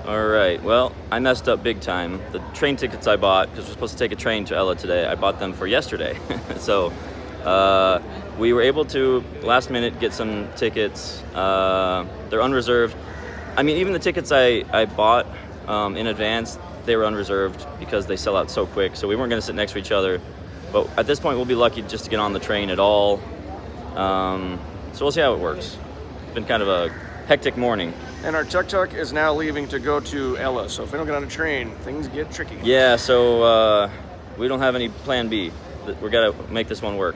All right, well, I messed up big time. The train tickets I bought, because we're supposed to take a train to Ella today, I bought them for yesterday. So we were able to, last minute, get some tickets. They're unreserved. I mean, even the tickets I bought in advance, they were unreserved because they sell out so quick. So we weren't going to sit next to each other. But at this point, we'll be lucky just to get on the train at all. So we'll see how it works. It's been kind of a hectic morning. And our tuk-tuk is now leaving to go to Ella. So if we don't get on a train, things get tricky. Yeah, so we don't have any plan B. We got to make this one work.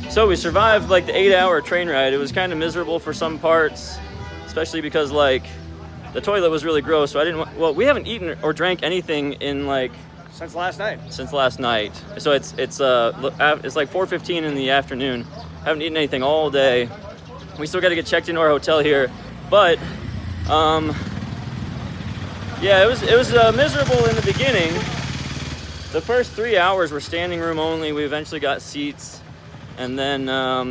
So we survived like the 8-hour train ride. It was kind of miserable for some parts, especially because like the toilet was really gross. So I didn't. Well, we haven't eaten or drank anything in like Since last night. So it's like 4:15 in the afternoon. Haven't eaten anything all day. We still got to get checked into our hotel here, but yeah, it was miserable in the beginning. The first 3 hours were standing room only. We eventually got seats. And then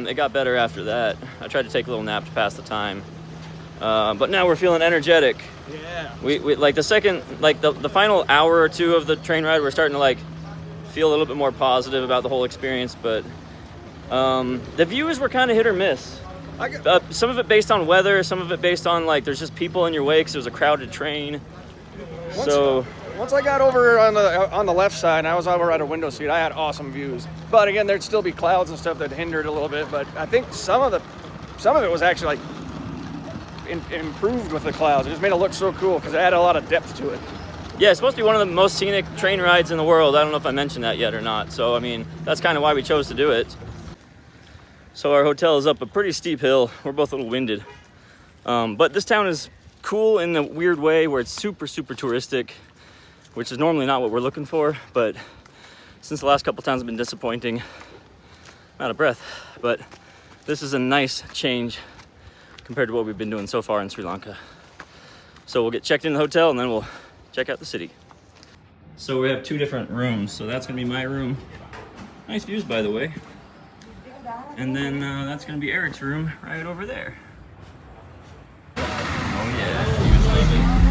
it got better after that. I tried to take a little nap to pass the time. But now we're feeling energetic. Yeah. We like the final hour or two of the train ride, we're starting to like feel a little bit more positive about the whole experience. But the views were kind of hit or miss. Some of it based on weather, some of it based on like there's just people in your way because it was a crowded train. Once I got over on the left side and I was over at a window seat, I had awesome views. But again, there'd still be clouds and stuff that hindered a little bit. But I think some of it was actually like improved with the clouds. It just made it look so cool because it had a lot of depth to it. Yeah, it's supposed to be one of the most scenic train rides in the world. I don't know if I mentioned that yet or not. So I mean, that's kind of why we chose to do it. So our hotel is up a pretty steep hill. We're both a little winded. But this town is cool in a weird way where it's super, super touristic, which is normally not what we're looking for, but since the last couple times have been disappointing, I'm out of breath, but this is a nice change compared to what we've been doing so far in Sri Lanka. So we'll get checked in the hotel and then we'll check out the city. So we have two different rooms, so that's gonna be my room. Nice views, by the way. And then that's gonna be Eric's room right over there. Oh yeah, he was loving.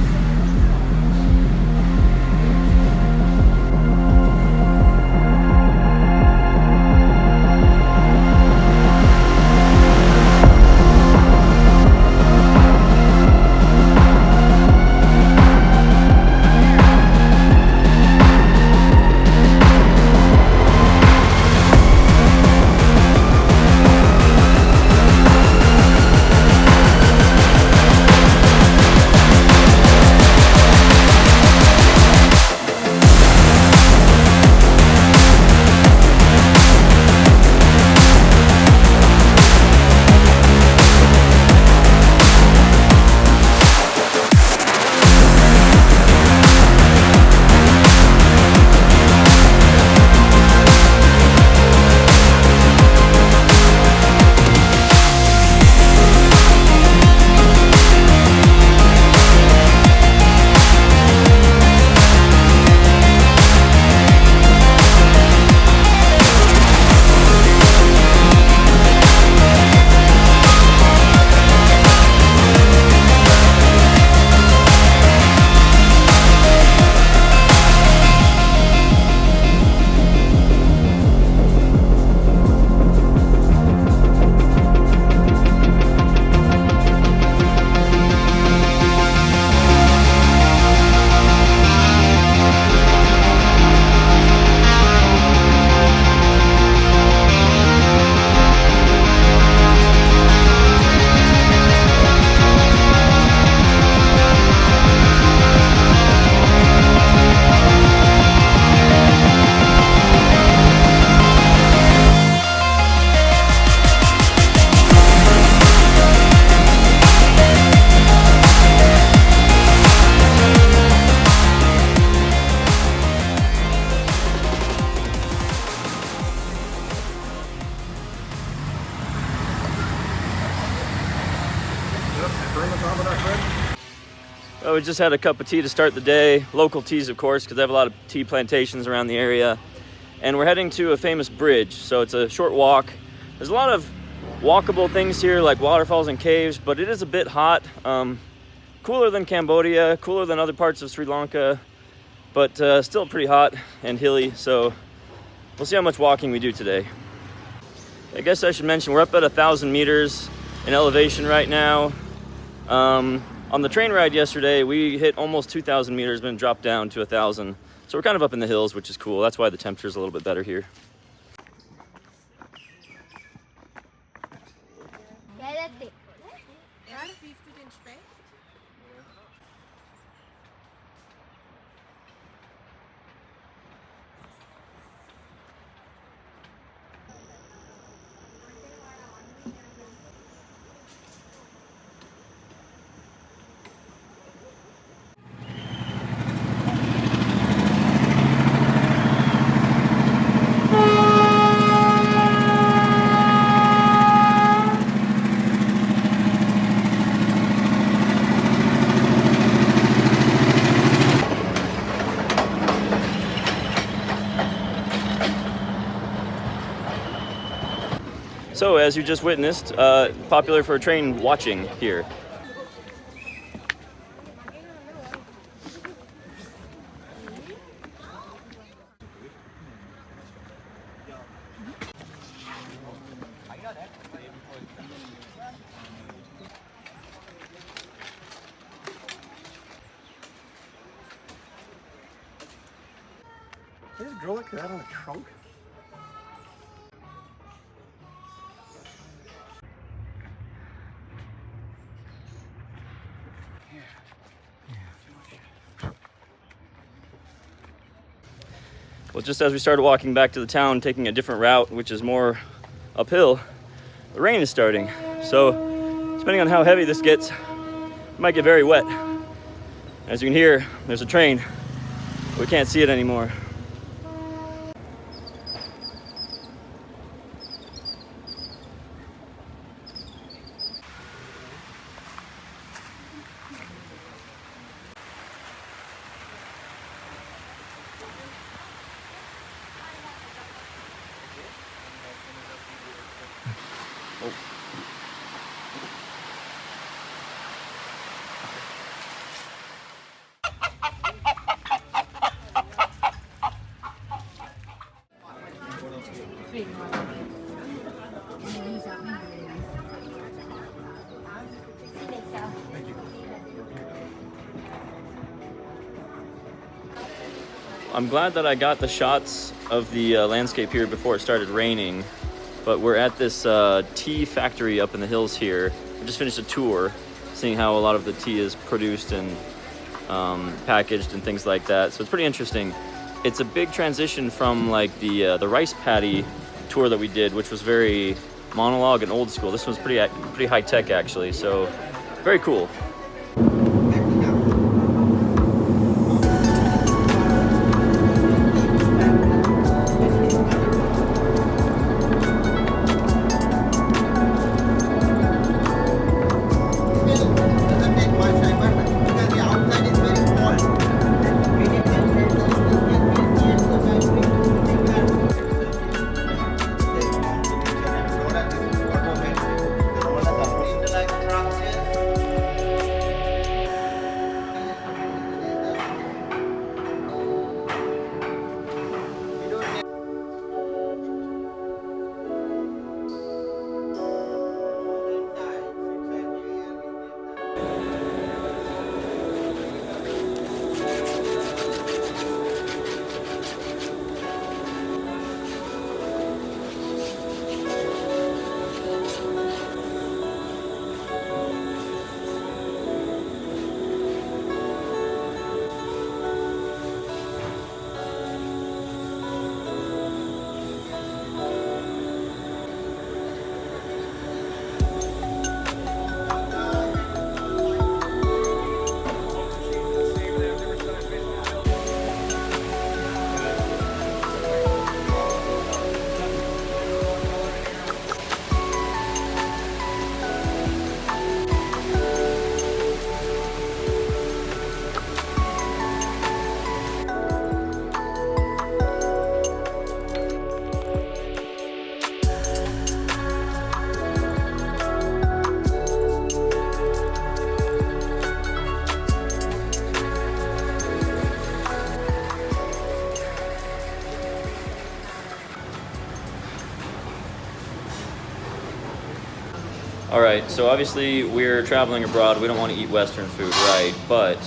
We just had a cup of tea to start the day. Local teas, of course, because they have a lot of tea plantations around the area. And we're heading to a famous bridge, so it's a short walk. There's a lot of walkable things here, like waterfalls and caves, but it is a bit hot. Cooler than Cambodia, cooler than other parts of Sri Lanka, but still pretty hot and hilly, so we'll see how much walking we do today. I guess I should mention we're up at 1,000 meters in elevation right now. On the train ride yesterday, we hit almost 2,000 meters, then dropped down to 1,000. So we're kind of up in the hills, which is cool. That's why the temperature is a little bit better here. So, as you just witnessed, popular for train watching here. Can you drill like that on a trunk? Well, just as we started walking back to the town, taking a different route, which is more uphill, the rain is starting. So, depending on how heavy this gets, it might get very wet. As you can hear, there's a train. We can't see it anymore. I'm glad that I got the shots of the landscape here before it started raining, but we're at this tea factory up in the hills here. We just finished a tour, seeing how a lot of the tea is produced and packaged and things like that. So it's pretty interesting. It's a big transition from like the rice paddy tour that we did, which was very monologue and old school. This one's pretty high tech actually, so very cool. All right, so obviously we're traveling abroad. We don't want to eat Western food, right? But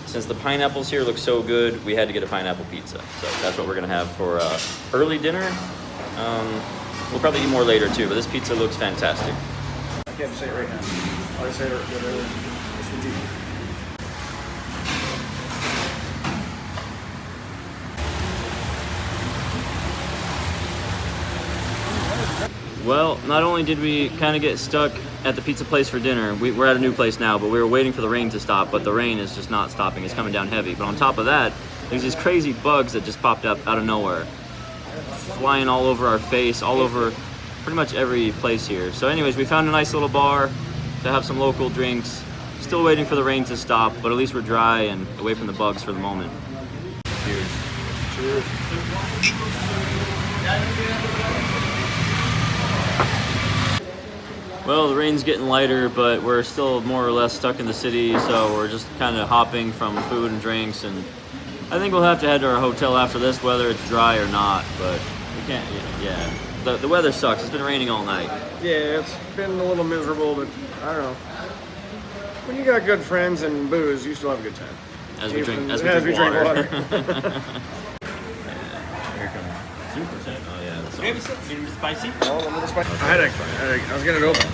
since the pineapples here look so good, we had to get a pineapple pizza. So that's what we're gonna have for early dinner. We'll probably eat more later too, but this pizza looks fantastic. I can't say it right now. I'll just say it earlier. It's for tea. Well, not only did we kind of get stuck at the pizza place for dinner, we're at a new place now, but we were waiting for the rain to stop, but the rain is just not stopping. It's coming down heavy. But on top of that, there's these crazy bugs that just popped up out of nowhere, flying all over our face, all over pretty much every place here. So anyways, we found a nice little bar to have some local drinks. Still waiting for the rain to stop, but at least we're dry and away from the bugs for the moment. Cheers. Cheers. Well, the rain's getting lighter, but we're still more or less stuck in the city, so we're just kind of hopping from food and drinks, and I think we'll have to head to our hotel after this, whether it's dry or not, but we can't, yeah. The weather sucks. It's been raining all night. Yeah, it's been a little miserable, but I don't know. When you got good friends and booze, you still have a good time. As we drink Drink water. water. Here comes Super Set. Oh yeah, that's awesome. Maybe spicy? Oh, a little spicy. I was getting it open.